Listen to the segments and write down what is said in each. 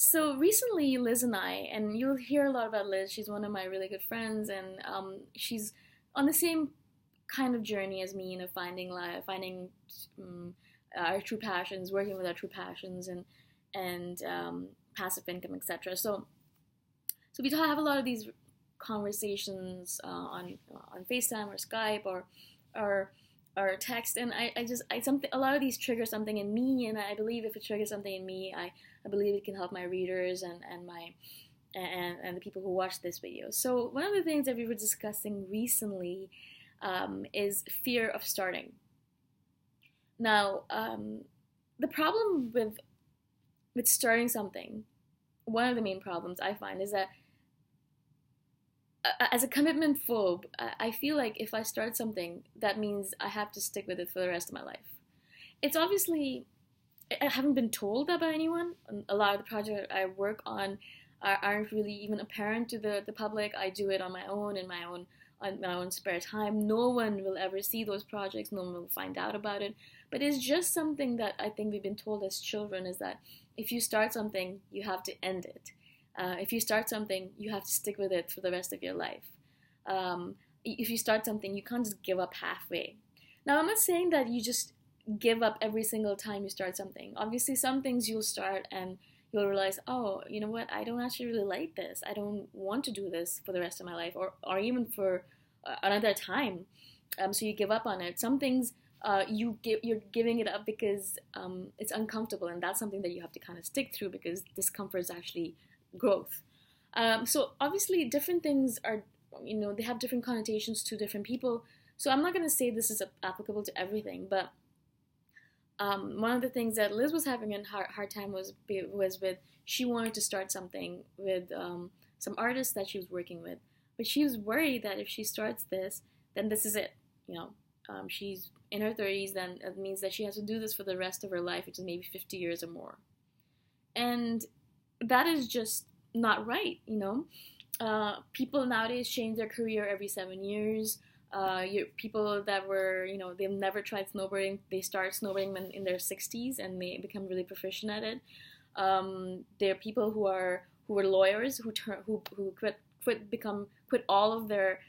So recently, Liz and I, and you'll hear a lot about Liz. She's one of my really good friends, and she's on the same kind of journey as me, finding life, finding um, our true passions, working with our true passions, and passive income, etc. So we have a lot of these conversations on FaceTime or Skype or or text, and I something a lot of these trigger something in me, and I believe if it triggers something in me, I believe it can help my readers and the people who watch this video. So one of the things that we were discussing recently is fear of starting. Now, the problem with starting something, one of the main problems I find is that as a commitment phobe, I feel like if I start something, that means I have to stick with it for the rest of my life. It's obviously, I haven't been told that by anyone. A lot of the projects I work on aren't really even apparent to the public. I do it on my own, on my own spare time. No one will ever see those projects. No one will find out about it. But it's just something that I think we've been told as children is that if you start something, you have to end it. If you start something, you have to stick with it for the rest of your life. If you start something, you can't just give up halfway. Now, I'm not saying that you just give up every single time you start something. Obviously, some things you'll start and you'll realize, oh, you know what, I don't actually really like this. I don't want to do this for the rest of my life or even for another time. So you give up on it. Some things you're giving it up because it's uncomfortable, and that's something that you have to kind of stick through because discomfort is actually growth. So obviously different things are, they have different connotations to different people. So I'm not going to say this is applicable to everything, but one of the things that Liz was having a hard time was with, she wanted to start something with some artists that she was working with, but she was worried that if she starts this, then this is it. She's in her 30s, then it means that she has to do this for the rest of her life, which is maybe 50 years or more. And that is just not right, people nowadays change their career every 7 years. People that were, they've never tried snowboarding, they start snowboarding in their 60s and they become really proficient at it. There are people who were lawyers who quit all of their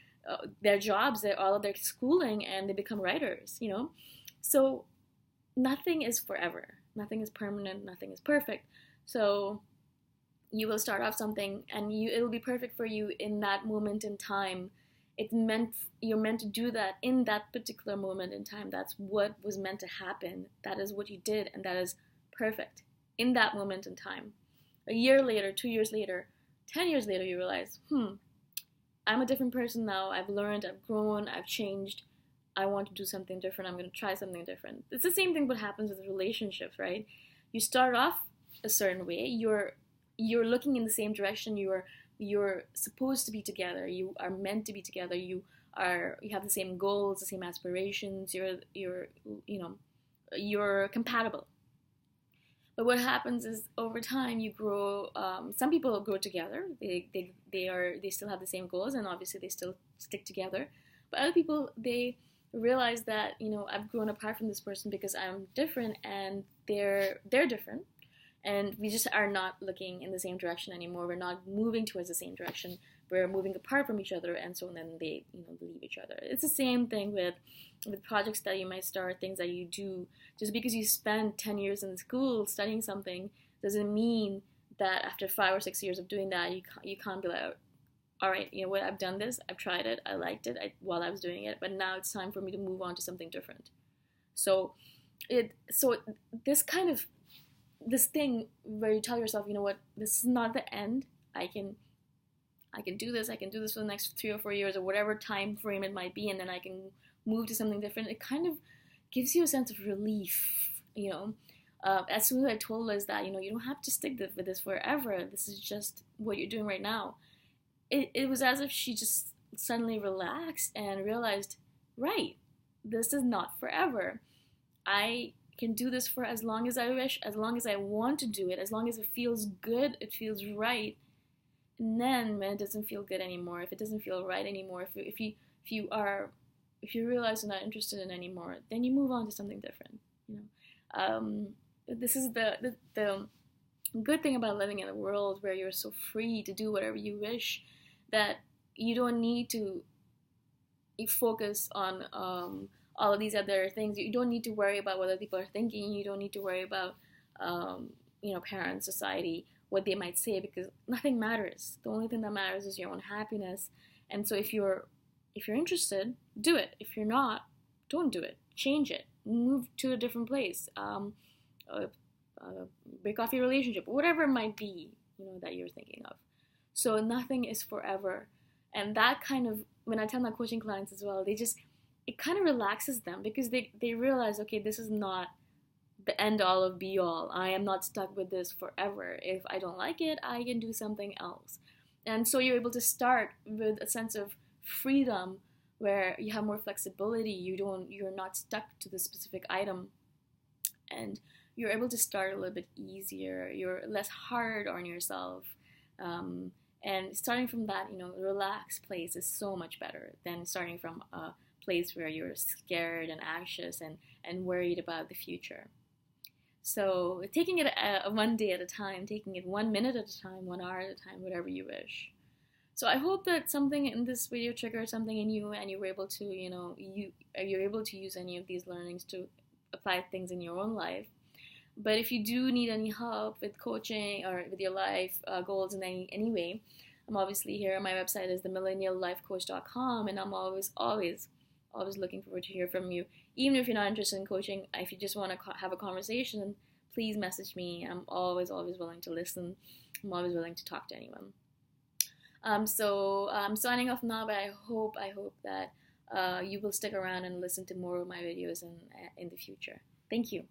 jobs, all of their schooling, and they become writers. So nothing is forever, nothing is permanent, nothing is perfect. So you will start off something and it'll be perfect for you in that moment in time. You're meant to do that in that particular moment in time. That's what was meant to happen. That is what you did, and that is perfect in that moment in time. A year later, 2 years later, 10 years later, you realize, I'm a different person now. I've learned, I've grown, I've changed. I want to do something different. I'm going to try something different. It's the same thing what happens with relationships, right? You start off a certain way. You're looking in the same direction. You're supposed to be together. You are meant to be together. You have the same goals, the same aspirations. You're compatible. But what happens is over time you grow. Some people grow together. They still have the same goals, and obviously they still stick together. But other people, they realize that I've grown apart from this person because I'm different, and they're different. And we just are not looking in the same direction anymore. We're not moving towards the same direction. We're moving apart from each other, and so then they leave each other. It's the same thing with projects that you might start, things that you do. Just because you spend 10 years in school studying something doesn't mean that after 5 or 6 years of doing that, you can't be like, all right, you know what, I've done this, I've tried it, I liked it while I was doing it, but now it's time for me to move on to something different. So this thing where you tell yourself, you know what, this is not the end. I can do this. I can do this for the next 3 or 4 years or whatever time frame it might be, and then I can move to something different. It kind of gives you a sense of relief, As soon as I told Liz that, you don't have to stick with this forever. This is just what you're doing right now. It was as if she just suddenly relaxed and realized, right, this is not forever. I can do this for as long as I wish, as long as I want to do it, as long as it feels good, it feels right. And then when it doesn't feel good anymore, if it doesn't feel right anymore, if you realize you're not interested in it anymore, then you move on to something different. This is the good thing about living in a world where you're so free to do whatever you wish, that you don't need to focus on all of these other things. You don't need to worry about what other people are thinking. You don't need to worry about parents, society, what they might say, because nothing matters. The only thing that matters is your own happiness. And so if you're interested, do it. If you're not, don't do it. Change it. Move to a different place. Break off your relationship, whatever it might be, that you're thinking of. So nothing is forever. And that kind of, when I tell my coaching clients as well, it kind of relaxes them, because they realize, okay, this is not the end all of be all. I am not stuck with this forever. If I don't like it, I can do something else. And so you're able to start with a sense of freedom, where you have more flexibility. You're not stuck to the specific item, and you're able to start a little bit easier. You're less hard on yourself. And starting from that, relaxed place is so much better than starting from a place where you're scared and anxious and worried about the future. So taking it one day at a time, taking it 1 minute at a time, 1 hour at a time, whatever you wish. So I hope that something in this video triggered something in you, and you were able to, you're able to use any of these learnings to apply things in your own life. But if you do need any help with coaching or with your life goals in any way, I'm obviously here. My website is themillenniallifecoach.com, and I'm always looking forward to hear from you. Even if you're not interested in coaching, if you just want to have a conversation, please message me. I'm always willing to listen. I'm always willing to talk to anyone. So I'm signing off now, but I hope that you will stick around and listen to more of my videos in the future. Thank you.